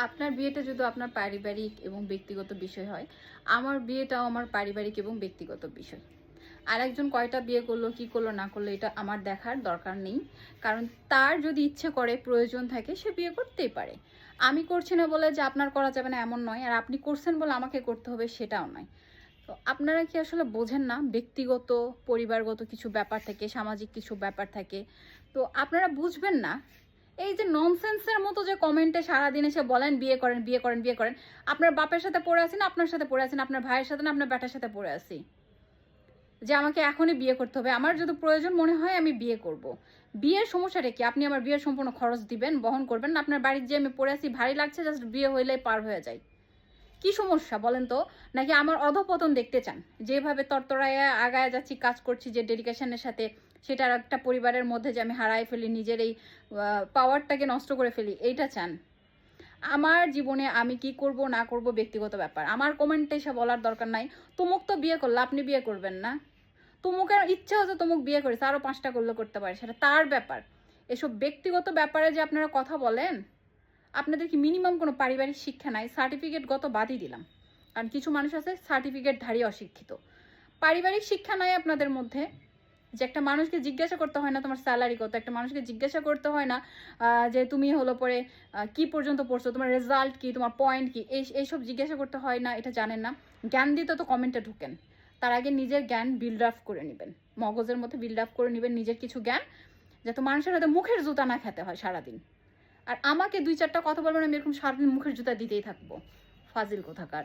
আপনার বিয়েটা যদি আপনার পারিবারিক এবং ব্যক্তিগত বিষয় হয়, আমার বিয়েটাও আমার পারিবারিক এবং ব্যক্তিগত বিষয়। আরেকজন কয়টা বিয়ে করলো, কি করলো না করলো এটা আমার দেখার দরকার নেই। কারণ তার যদি ইচ্ছে করে, প্রয়োজন থাকে, সে বিয়ে করতেই পারে। আমি করছি না বলে যে আপনার করা যাবে না এমন নয়, আর আপনি করছেন বলে আমাকে করতে হবে সেটাও নয়। তো আপনারা কি আসলে বোঝেন না ব্যক্তিগত, পরিবারগত কিছু ব্যাপার থাকে, সামাজিক কিছু ব্যাপার থাকে। তো আপনারা বুঝবেন না। এই যে ননসেন্সের মতো যে কমেন্টে সারাদিন এসে বলেন বিয়ে করেন, বিয়ে করেন, বিয়ে করেন। আপনার বাপের সাথে পড়ে আছি না আপনার সাথে পড়ে আছি না আপনার ভাইয়ের সাথে না আপনার বেটার সাথে পড়ে আছি যে আমাকে এখনই বিয়ে করতে হবে? আমার যদি প্রয়োজন মনে হয় আমি বিয়ে করব। বিয়ের সমস্যাটা কি? আপনি আমার বিয়ের সম্পূর্ণ খরচ দিবেন, বহন করবেন না? আপনার বাড়ির যে আমি পড়ে আছি ভারী লাগছে, জাস্ট বিয়ে হইলেই পার হয়ে যায়। কি সমস্যা বলেন তো? নাকি আমার অধঃপতন দেখতে চান? যেভাবে তরতরায় আগায় যাচ্ছি, কাজ করছি যে ডেডিকেশনের সাথে, সেটার একটা পরিবারের মধ্যে যে আমি হারাই ফেলি, নিজের এই পাওয়ারটাকে নষ্ট করে ফেলি, এইটা চান? আমার জীবনে আমি কি করব না করব ব্যক্তিগত ব্যাপার। আমার কমেন্টে এসে বলার দরকার নাই। তুমুক তো বিয়ে করলো, আপনি বিয়ে করবেন না? তুমুকের ইচ্ছা হচ্ছে, তুমুক বিয়ে করেছে, আরও 5টা করলে করতে পারে, সেটা তার ব্যাপার। এসব ব্যক্তিগত ব্যাপারে যে আপনারা কথা বলেন, আপনাদের কি মিনিমাম কোনো পারিবারিক শিক্ষা নাই? সার্টিফিকেটগত বাদই দিলাম, কারণ কিছু মানুষ আছে সার্টিফিকেটধারী অশিক্ষিত। পারিবারিক শিক্ষা নাই আপনাদের মধ্যে, যে একটা মানুষকে জিজ্ঞাসা করতে হয় না তোমার স্যালারি কত, একটা মানুষকে জিজ্ঞাসা করতে হয় না যে তুমি হলো পরে কি পর্যন্ত পড়ছো, তোমার রেজাল্ট কি, তোমার পয়েন্ট কি, এইসব জিজ্ঞাসা করতে হয় না, এটা জানেন না? জ্ঞান দিতে তো কমেন্টে ঢুকেন, তার আগে নিজের জ্ঞান বিল্ড আপ করে নেবেন, মগজের মধ্যে বিল্ড আপ করে নেবেন নিজের কিছু জ্ঞান, যাতে মানুষের হাতে মুখের জুতা না খেতে হয় সারাদিন। আর আমাকে 2-4টা কথা বলবেন, আমি এরকম সারাদিন মুখের জুতা দিতেই থাকবো। ফাজিল কোথাকার।